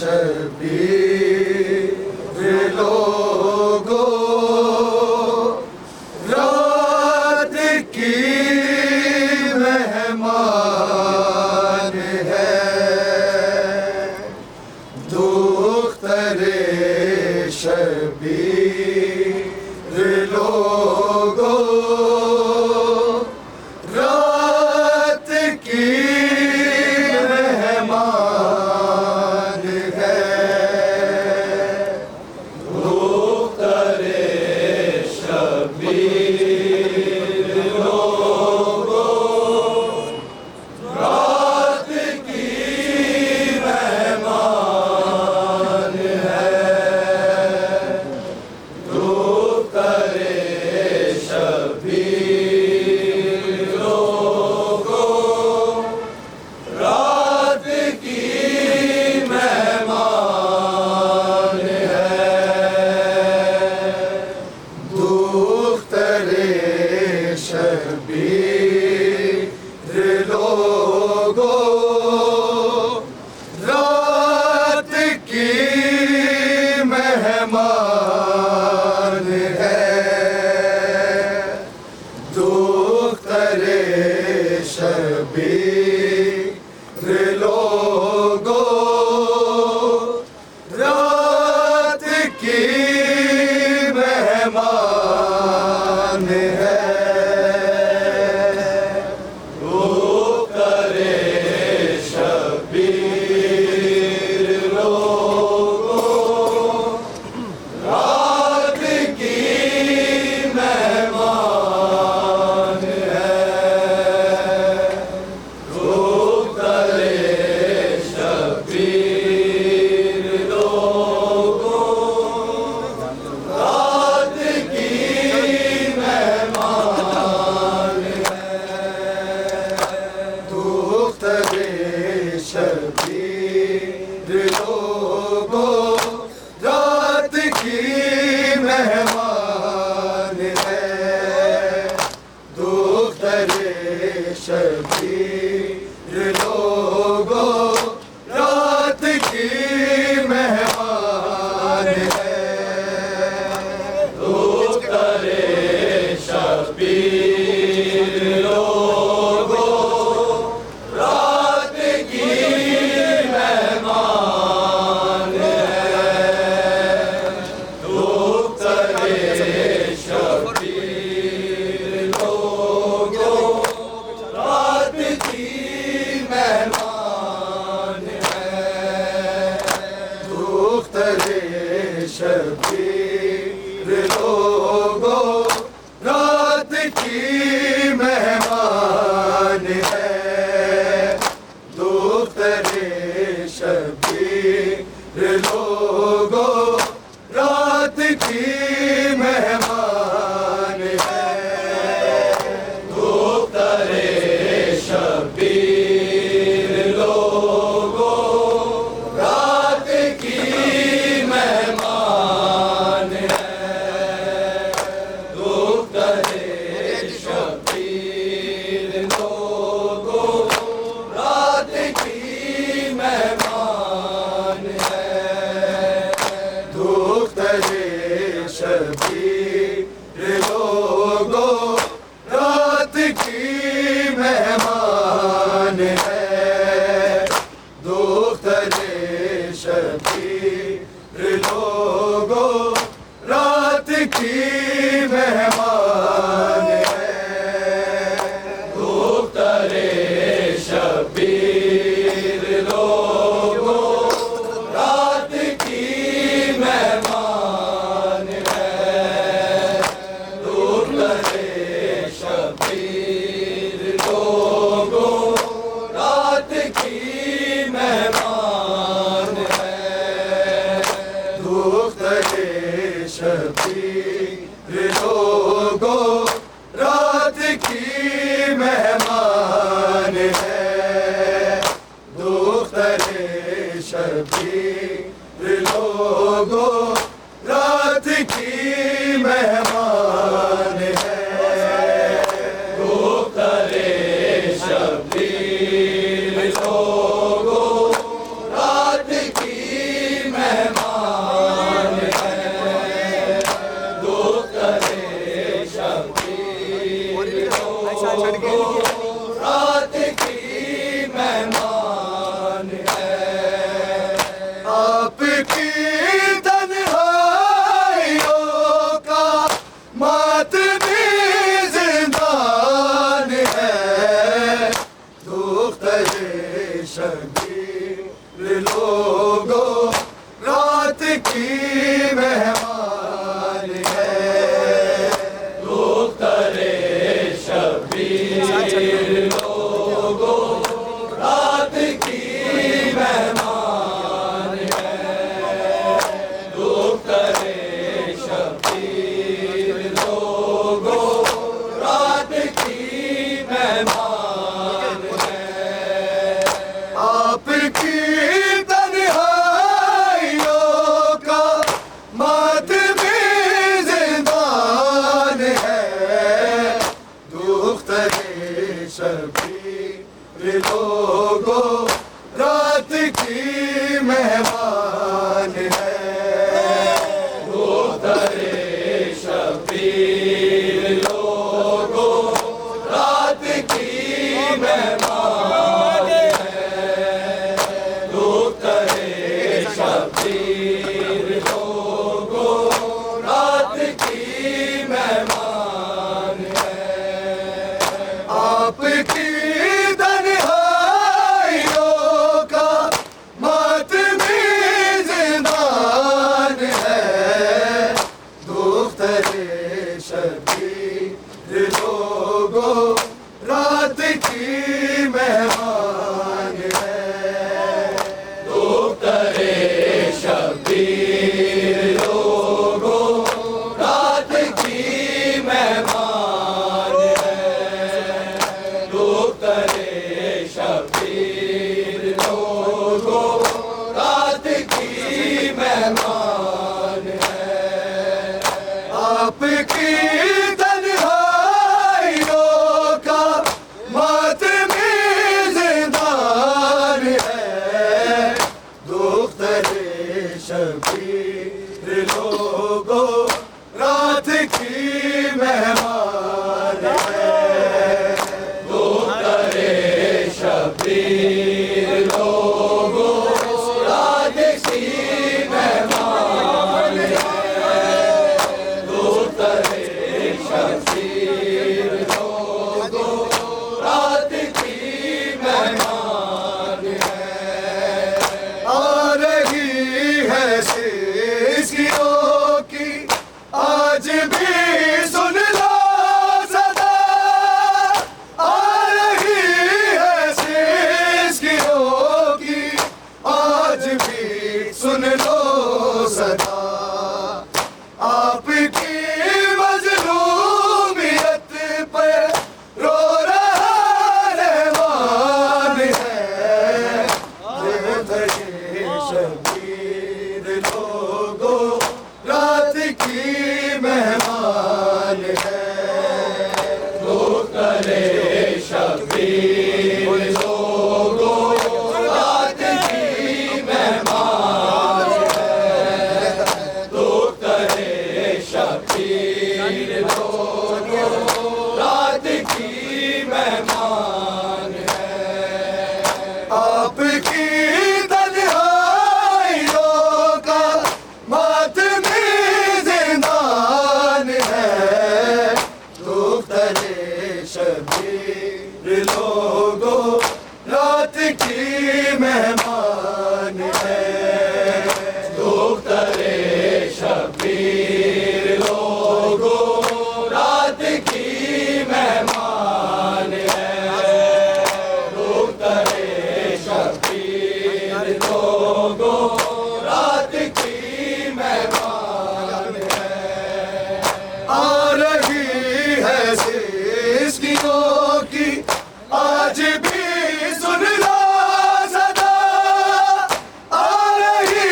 शबीर लोगों शबीर लोगों रात की शबीर लोगों रात की मेहमान है। दुख्तरे शबीर लोगों रात की मेहमान है। दुख्तरे शबीर लोगों रात की मेहमान है। आपकी तन्हाइयों का मातमी जिंदान है। दुख्तरे शबीर लोगों रात की मेहमान है। दुख्तरे शबीर लोगों रात की मेहमान है। दुख्तरे शबीर लोगों रात की मेहमान है। आ रही है सिस्कियों की आज भी सुन लो सदा। आ रही है सिस्कियों की आज भी सुन लो सदा। आपकी मजलूमियत पे रो रहा रहमान है। दुख्तरे शबीर लोगों रात की मेहमान है। दुख्तरे शबीर लोगों रात की मेहमान है। दुख्तरे शबीर लोगों रात की मेहमान है। आपकी तन्हाइयों का मातमी जिंदान है। दुख्तरे शबीर लोगों रात की मेहमान है। दुख्तरे शबीर लोगों रात की मेहमान है। दुख्तरे शबीर लोगों रात की मेहमान है। आ रही है सिस्कियों की आज भी सुन लो सदा। आ रही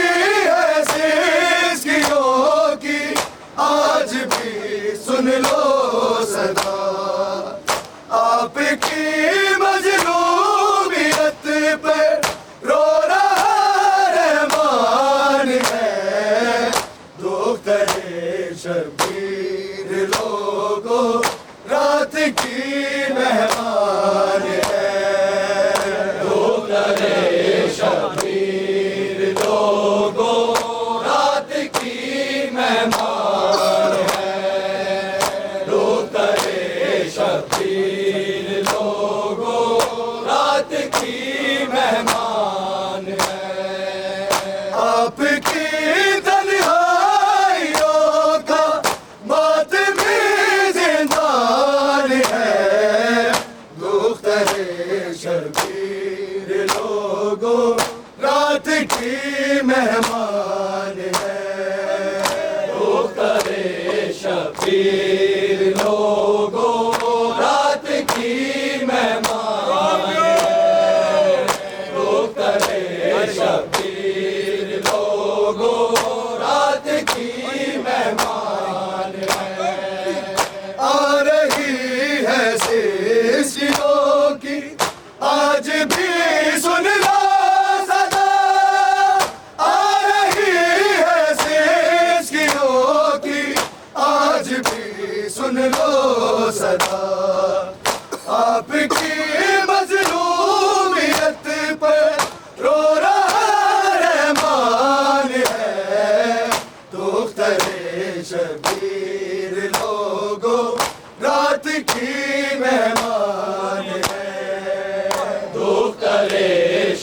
है सिस्कियों की आज भी सुन लो सदा। आपकी मजलूमियत पे रो रहा रहमान है। दुख्तरे शबीर लोगों रात की मेहमान है। दुख्तरे शबीर लोगों रात की मेहमान है। दुख्तरे शबीर लोगों रात की मेहमान है। आपकी तन्हाइयों का मातमी जिंदान है। दुख्तरे शबीर लोगों रात की मेहमान है। दुख्तरे शबीर लोगों रात की मेहमान है। दुख्तरे शबीर लोगों रात की मेहमान है। आ रही है सिस्कियों की आज भी सुन लो सदा। आ रही है सिस्कियों की आज भी सुन लो सदा। आपकी मजलूमियत पर रो रहा रहमान है। दुख्तरे शबीर लोगों रात की मेहमान है। दुख्तरे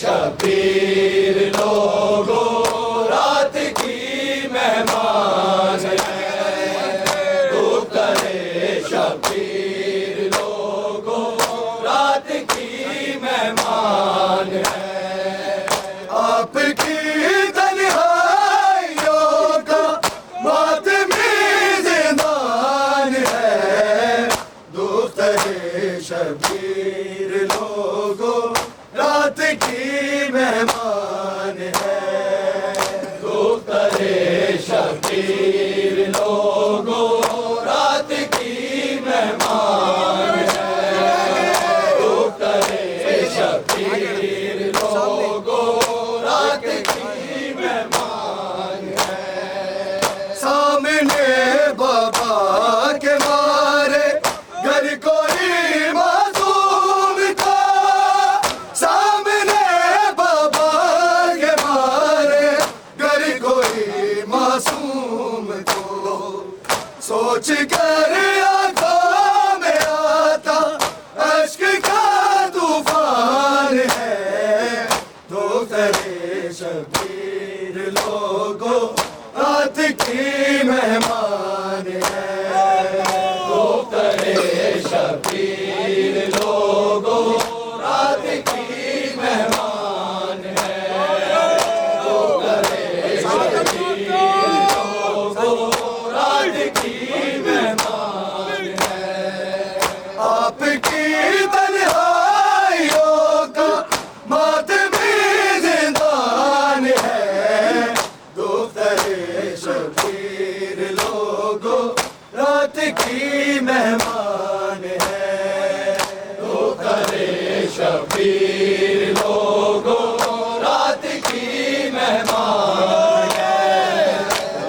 शबीर लोगों रात की मेहमान है। दुख्तरे शबीर लोगों रात की मेहमान है दुख्तरे शबीर लोगों रात की मेहमान है दुख्तरे शबीर लोगों रात की मेहमान है सामने बाबा के मारे घर कोई मासूम था सामने बाबा के मारे घर कोई मासूम को सोच कर आंखों में आता अश्क का तूफान है दुख्तरे शबीर लोगों रात की मेहमान है दुख्तरे शबीर लोगों रात की मेहमान है दुख्तरे शबीर लोगों रात की मेहमान है आपकी तन्हाइयों का मातमी जिंदान है दुख्तरे शबीर लोगों रात की मेहमान है दुख्तरे शबीर लोगों रात की मेहमान है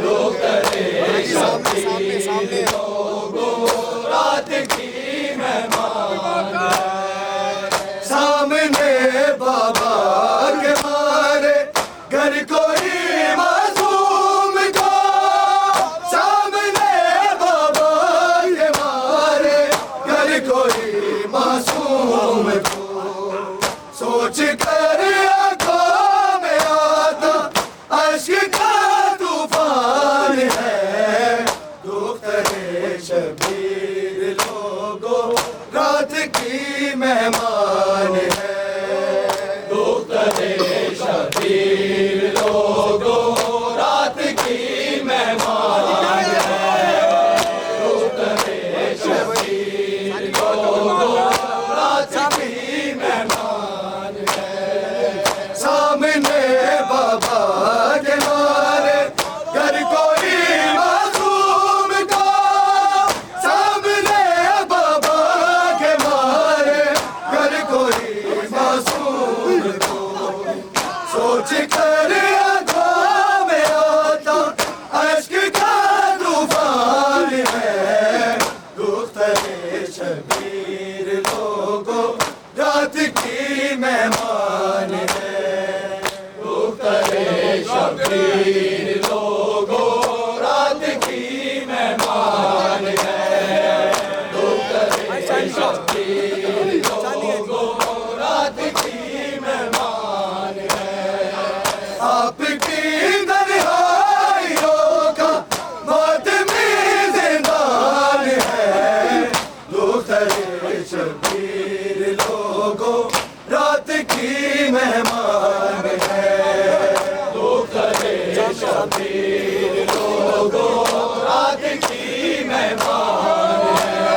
दुख्तरे शबीर लोगों रात की मेहमान है सामने बाबा के मारे घर कोई मासूम को सामने बाबा के मारे घर कोई मासूम को सोच कर आंखों में आता अश्क का तूफान है दुख्तरे शबीर लोगों रात की मेहमान है दुख्तरे शबीर लोगों रात की मेहमान है दुख्तरे शबीर लोगों रात की मेहमान है सामने बाबा के मारे घर कोई मासूम को सामने बाबा के मारे घर कोई मासूम को सोच कर आंखों में आता अश्क का तूफान है दुख्तरे शबीर लोगों रात की मेहमान है दुख्तरे शबीर लोगों रात की मेहमान है दुख्तरे शबीर लोगों रात की मेहमान है आपकी तन्हाइयों का मातमी जिंदान है दुख्तरे शबीर लोगों रात की मेहमान है दुख्तरे शबीर लोगों रात की मेहमान है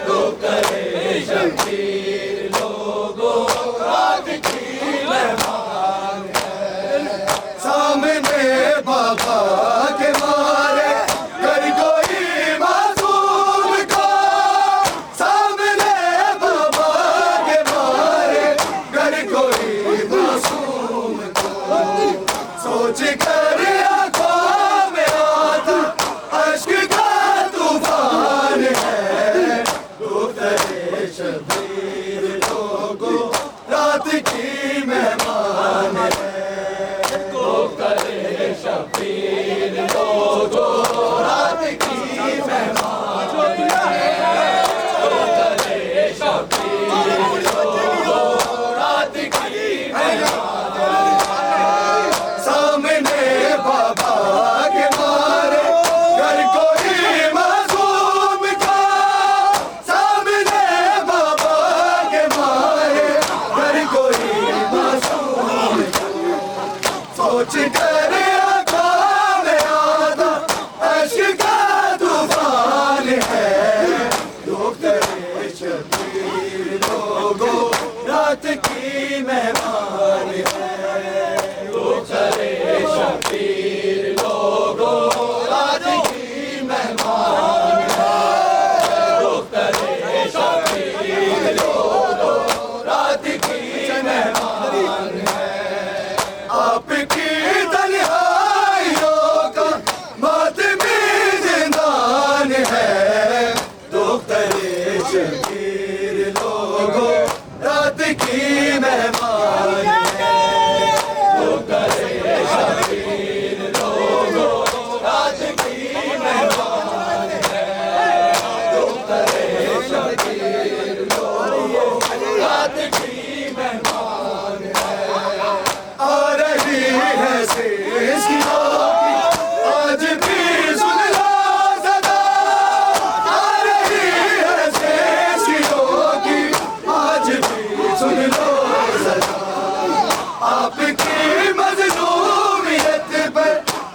दुख्तरे शबीर लोगों रात की मेहमान है सामने बाबा के मारे घर कोई मासूम को सामने बाबा के मारे घर कोई मासूम को सोच कर आंखों में आता अश्क का तूफान है दुख्तरे शबीर शबीर लोगों रात की मेहमान है। दुख करे शबीर लोगों रात की मेहमान है। दुख करे शबीर लोगों रात की मेहमान है। आ रही है शेष की रोटी, आज भी सुन लो सदा। आ रही है शेष की रोटी, आज भी सुन लो सदा। आपकी मजलूमियत पर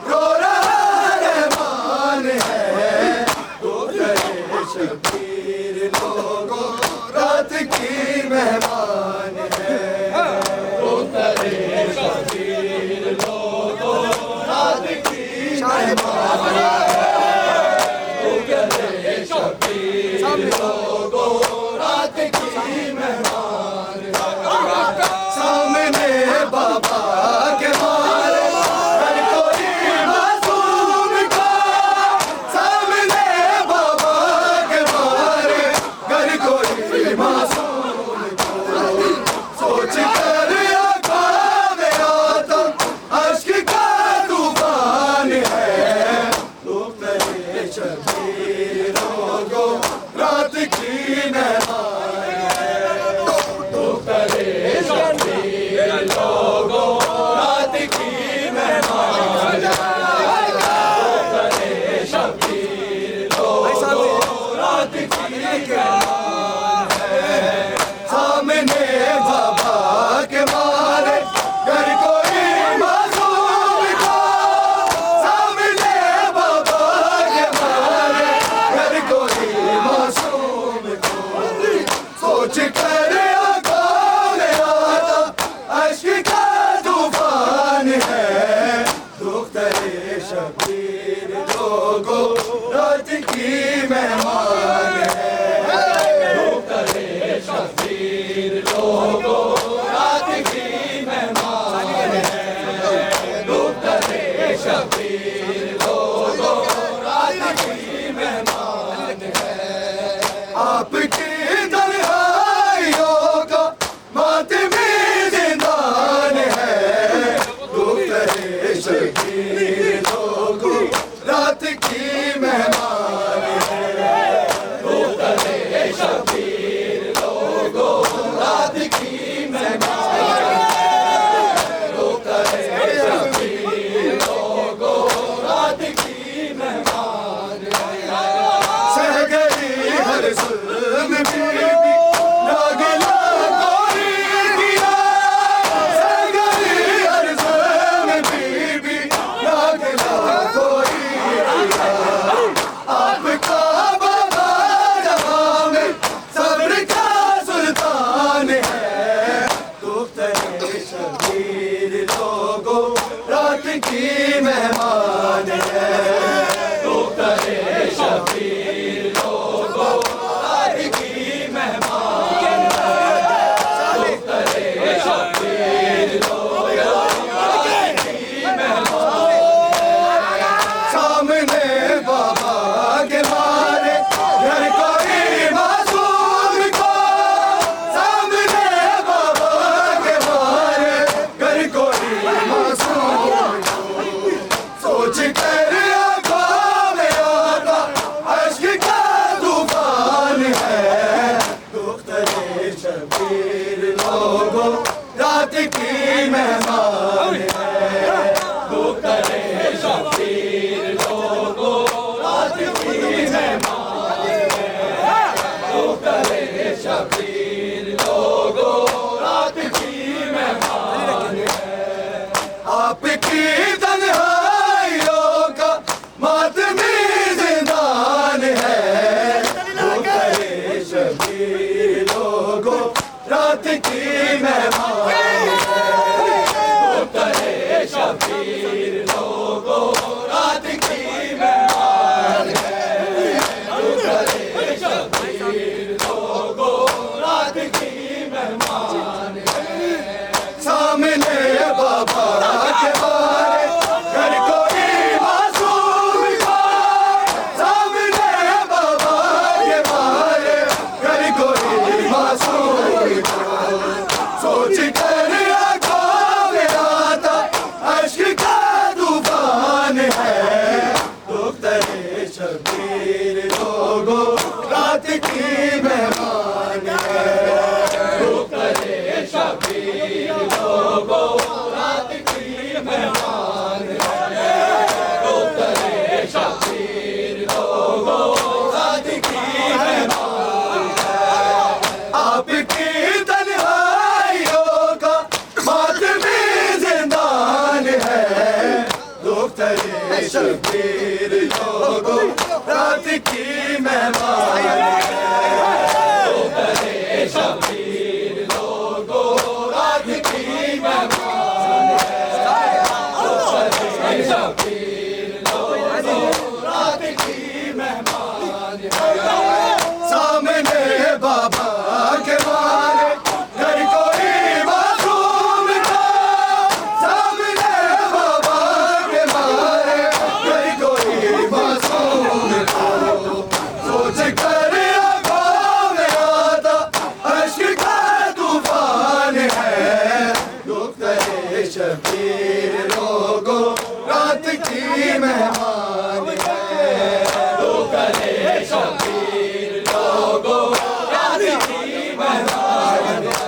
रो रहा रहमान है। दुख करे शबीर लोगों रात की मेहमान है। दुख करे शबीर लोगों रात की मेहमान है। दुख करे शबीर लोगों रात की मेहमान है। सामने बाबा के मारे हर कोई मासूम का। सामने बाबा के मारे हर कोई मासूम को। सोच कर आंखों में आता अश्क का तूफान है। दुख करे शबीर लोगों रात की मेहमान है। दुख करे शबीर लोगों रात की मेहमान है। दुख करे शबीर लोगों रात की मेहमान है। सामने बाबा के मारे घर कोई मासूम को। सामने बाबा के मारे घर कोई मासूम को। सोच कर आंखों में आता अश्क का तूफान है। दुख करे शबीर लोगों रात की मेहमान है। दुख करे शबीर लोगों रात की मेहमान है। दुख करे शबीर लोगों रात की मेहमान है। आपकी तन्हाइयों का मातमी जिंदान है। दुख करे शबीर लोगों रात की मेहमान है। दुख करे शबीर लोगों रात की मेहमान है। दुख करे शबीर लोगों रात की मेहमान है। सह गई हर जुल्म बीबी नागला कोई किया। सह गई हर जुल्म बीबी नागला कोई किया। आपका बाबा जवां में सब्र का सुल्तान है। दुख करे शबीर लोगों रात की मेहमान है। दुख करे शबीर लोगों रात की मेहमान है। दुख करे शबीर लोगों रात की मेहमान है। सामने बाबा के मारे घर कोई मासूम को। सामने बाबा के मारे घर कोई मासूम को। सोच कर आंखों में आता अश्क का तूफान है। दुख करे शबीर लोगों रात की मेहमान है। दुख करे शबीर लोगों रात की मेहमान है। दुख करे शबीर लोगों रात की मेहमान है। आपकी तन्हाइयों का मातमी जिंदान है। दुख करे शबीर लोगों रात की मेहमान है। दुख करे शबीर लोगों रात की मेहमान है। दुख करे शबीर लोगों रात की मेहमान है। सामने बाबा के मारे घर कोई मासूम को। सामने बाबा के मारे घर रात की मेहमान है। करे शबीर लोगों रात की मेहमान है। करे शबीर लोगों रात की मेहमान है। आपकी तन्हाइयों का मातमी जिंदान है। दुख्तरे शबीर लोगों रात की मेहमान है। करे शबीर लोगों रात की मेहमान है। करे शबीर लोगों रात की मेहमान है। सामने बाबा के मारे घर कोई मासूम था। सामने बाबा के मारे घर कोई मासूम था। सोच कर आंखों में आता अश्क का तूफान है। दुख्तरे शबीर लोगों रात की मेहमान है। करे शबीर लोगों रात की मेहमान है।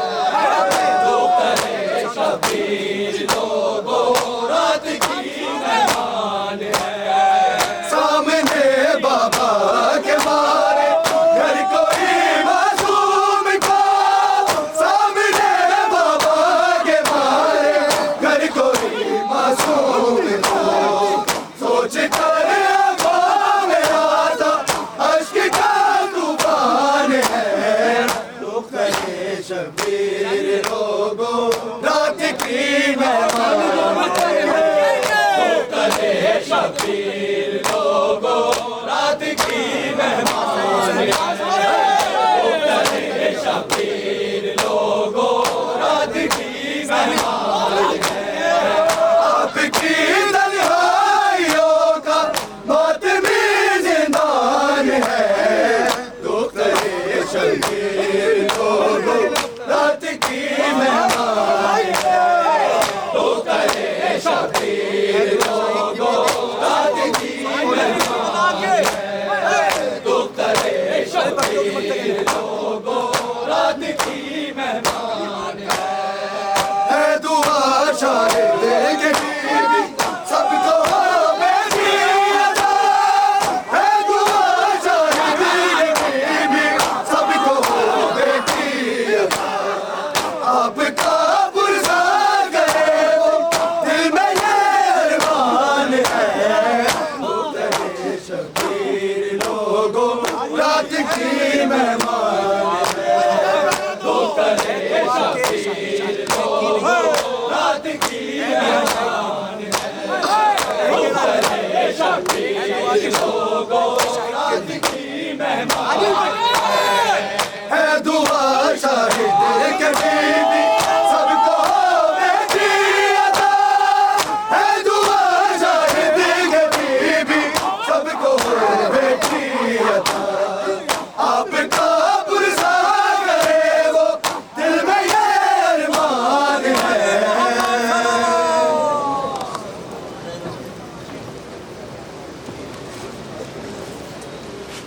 करे शबीर लोगों रात की मेहमान है। सामने बाबा के मारे घर कोई मासूम था। सामने बाबा के मारे घर कोई मासूम था। सोच कर आंखों में आता अश्क का तूफान है। दुख्तरे शबीर लोगों रात की मेहमान है। करे शबीर लोगों रात की मेहमान है। करे शबीर लोगों रात की मेहमान है। आपकी तन्हाइयों का मातमी जिंदान है। दुख्तरे शबीर लोगों रात की मेहमान है। करे शबीर लोगों रात की मेहमान है। करे शबीर लोगों रात की मेहमान है। है दुआ शायद के बीबी सबको बेटी अता। है दुआ शायद के बीबी सबको बेटी अता। आपका पुरसा करे वो दिल में ये अरमान है। दुख्तरे शबीर लोगों रात की मेहमान है। करे शबीर लोगों रात की मेहमान है। करे शबीर लोगों रात की मेहमान है।